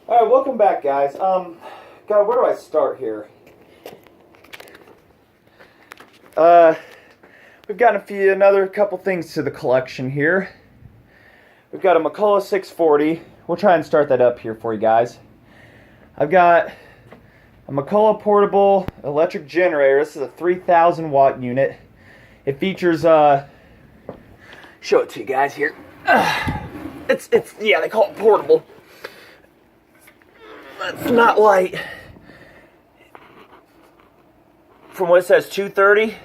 Alright, welcome back, guys. God, where do I start here? We've got another couple things to the collection here. We've got a McCulloch 640. We'll try and start that up here for you guys. I've got a McCulloch portable electric generator. This is a 3,000 watt unit. It features, show it to you guys here. Yeah, they call it portable. It's not light. From what it says, 230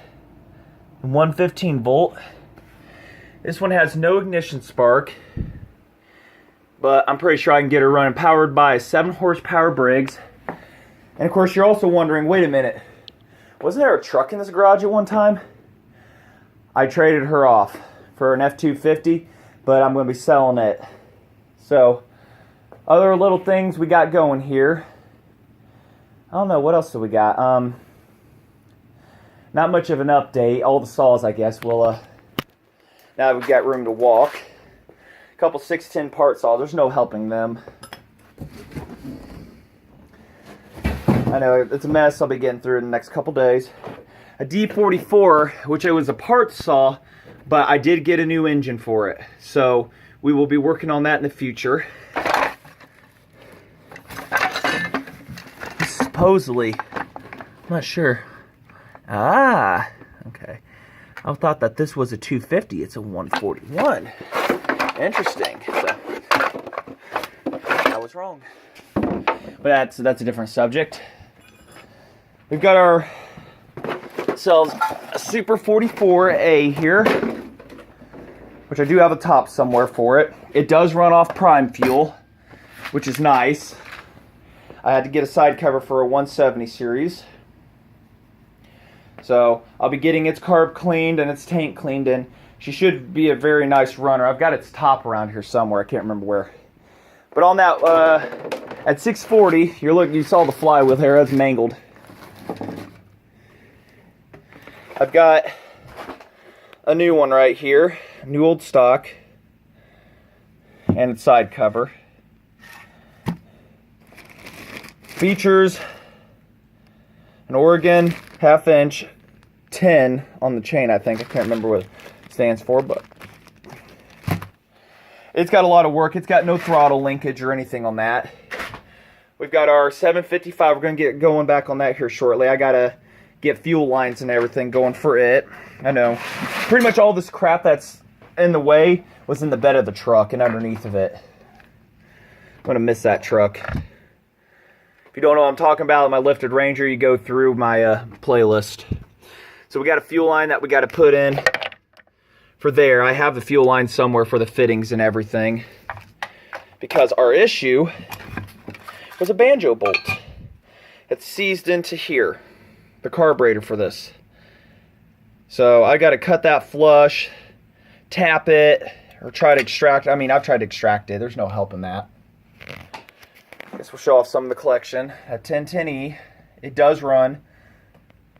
and 115 volt. This one has no ignition spark, but I'm pretty sure I can get her running, powered by a 7 horsepower Briggs. And of course, you're also wondering, wait a minute, wasn't there a truck in this garage at one time? I traded her off for an F-250, but I'm going to be selling it. So, other little things we got going here. I don't know, what else do we got? Not much of an update. All the saws, I guess, will, now we've got room to walk. A couple 610 part saws. There's no helping them. I know, it's a mess. I'll be getting through in the next couple days. A D44, which it was a part saw, but I did get a new engine for it. So, we will be working on that in the future. Supposedly, I'm not sure. Ah, okay. I thought that this was a 250. It's a 141. Interesting. So, I was wrong. But that's a different subject. We've got ourselves a Super 44A here, which I do have a top somewhere for it. It does run off prime fuel, which is nice. I had to get a side cover for a 170 series. So I'll be getting its carb cleaned and its tank cleaned, and she should be a very nice runner. I've got its top around here somewhere. I can't remember where. But on that, at 640, you saw the flywheel here. That's mangled. I've got a new one right here, new old stock, and its side cover. Features an Oregon half-inch 10 on the chain, I think. I can't remember what it stands for, but it's got a lot of work. It's got no throttle linkage or anything on that. We've got our 755. We're going to get going back on that here shortly. I got to get fuel lines and everything going for it. I know. Pretty much all this crap that's in the way was in the bed of the truck and underneath of it. I'm going to miss that truck. If you don't know what I'm talking about, my lifted Ranger, you go through my playlist. So we got a fuel line that we got to put in for there. I have the fuel line somewhere for the fittings and everything, because our issue was a banjo bolt. It's seized into here, the carburetor for this. So I got to cut that flush, tap it, or try to extract. I mean, I've tried to extract it. There's no help in that. I guess we'll show off some of the collection. A 1010E, it does run.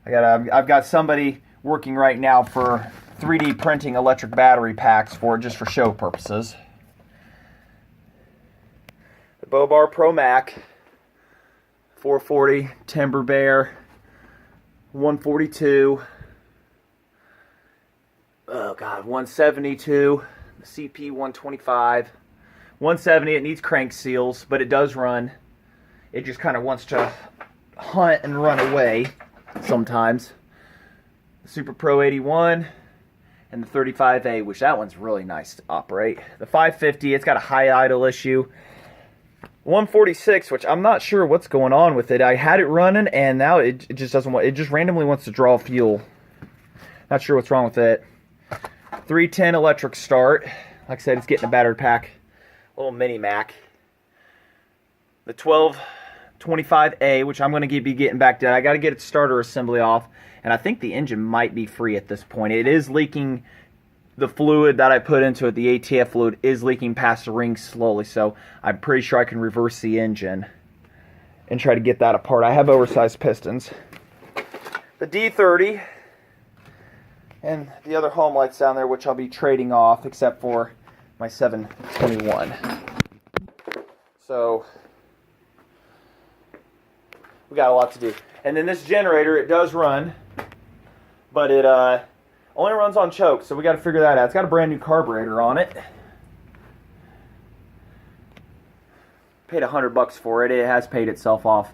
I've got somebody working right now for 3D printing electric battery packs for it, just for show purposes. The Bobar Pro Mac 440 Timber Bear 142. Oh god, 172. The CP 125. 170, it needs crank seals, but it does run. It just kind of wants to hunt and run away sometimes. The Super Pro 81 and the 35A, which that one's really nice to operate. The 550, it's got a high idle issue. 146, which I'm not sure what's going on with it. I had it running, and now it just doesn't want. It just randomly wants to draw fuel. Not sure what's wrong with it. 310 electric start. Like I said, it's getting a battery pack. Little mini Mac. The 1225A, which I'm going to be getting back to. I got to get its starter assembly off, and I think the engine might be free at this point. It is leaking. The fluid that I put into it, the ATF fluid, is leaking past the ring slowly, so I'm pretty sure I can reverse the engine and try to get that apart. I have oversized pistons. The D30 and the other home lights down there, which I'll be trading off, except for my 721. So we got a lot to do. And then this generator, it does run, but it only runs on choke, so we got to figure that out. It's got a brand new carburetor on it. Paid $100 for it. It has paid itself off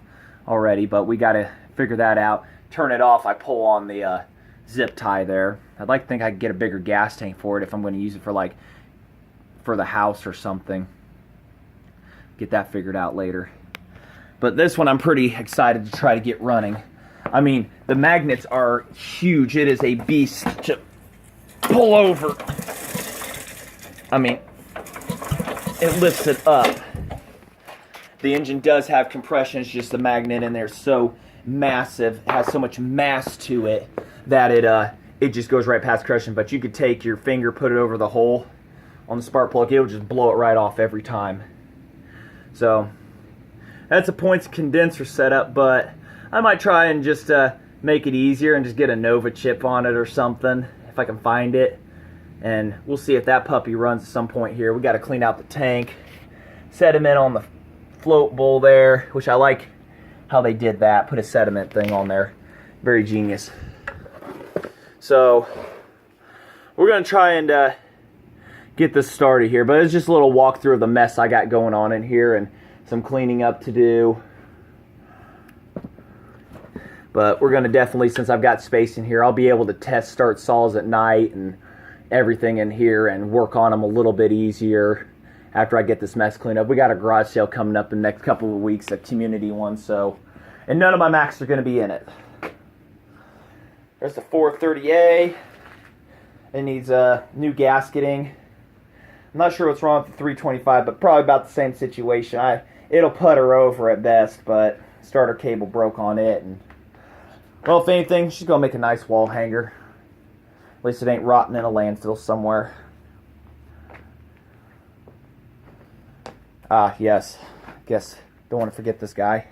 already, but we got to figure that out. Turn it off. I pull on the zip tie there. I'd like to think I could get a bigger gas tank for it if I'm going to use it for like for the house or something. Get that figured out later. But this one I'm pretty excited to try to get running. I mean, the magnets are huge. It is a beast to pull over. I mean, it lifts it up. The engine does have compression. It's just the magnet in there is so massive. It has so much mass to it that it just goes right past compression. But you could take your finger, put it over the hole on the spark plug. It will just blow it right off every time. So that's a points condenser setup, but I might try and just make it easier and just get a Nova chip on it or something if I can find it. And we'll see if that puppy runs at some point here. We got to clean out the tank, sediment on the float bowl there, which I like how they did that. Put a sediment thing on there. Very genius. So we're going to try and get this started here, but it's just a little walkthrough of the mess I got going on in here and some cleaning up to do. But we're going to definitely, since I've got space in here, I'll be able to test start saws at night and everything in here and work on them a little bit easier after I get this mess cleaned up. We got a garage sale coming up in the next couple of weeks, a community one, so, and none of my Macs are going to be in it. There's the 430A. It needs a new gasketing. I'm not sure what's wrong with the 325, but probably about the same situation. It'll putter over at best, but starter cable broke on it. And well, if anything, she's going to make a nice wall hanger. At least it ain't rotting in a landfill somewhere. Ah, yes. Guess don't want to forget this guy.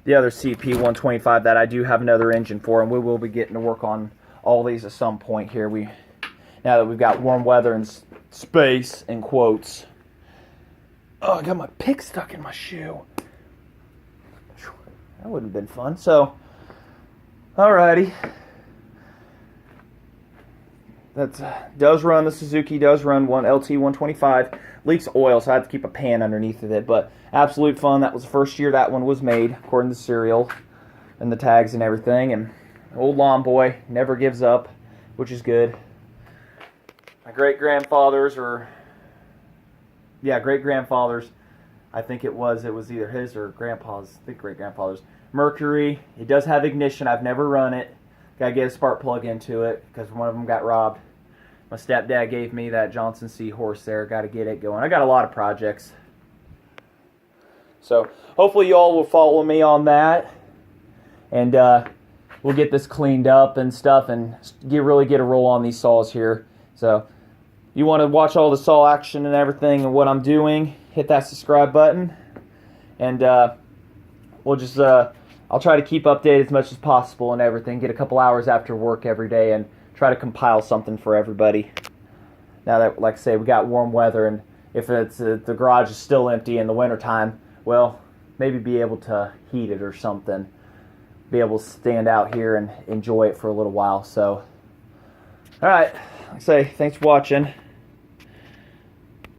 The other CP125 that I do have another engine for, and we will be getting to work on all these at some point here. Now that we've got warm weather and space, in quotes. Oh, I got my pick stuck in my shoe. That wouldn't have been fun. So, alrighty. That does run, the Suzuki does run one LT125. Leaks oil, so I have to keep a pan underneath of it. But absolute fun. That was the first year that one was made, according to the serial and the tags and everything. And old lawn boy never gives up, which is good. My great-grandfathers, great-grandfathers, I think it was either his or grandpa's, I think great-grandfather's. Mercury, it does have ignition. I've never run it. Got to get a spark plug into it because one of them got robbed. My stepdad gave me that Johnson C horse there. Got to get it going. I got a lot of projects. So hopefully you all will follow me on that. And we'll get this cleaned up and stuff and really get a roll on these saws here. So you want to watch all the saw action and everything and what I'm doing, hit that subscribe button. And we'll just, I'll try to keep updated as much as possible and everything. Get a couple hours after work every day and try to compile something for everybody. Now that, like I say, we got warm weather, and if it's the garage is still empty in the wintertime, well, maybe be able to heat it or something. Be able to stand out here and enjoy it for a little while. So, alright, like I say, thanks for watching.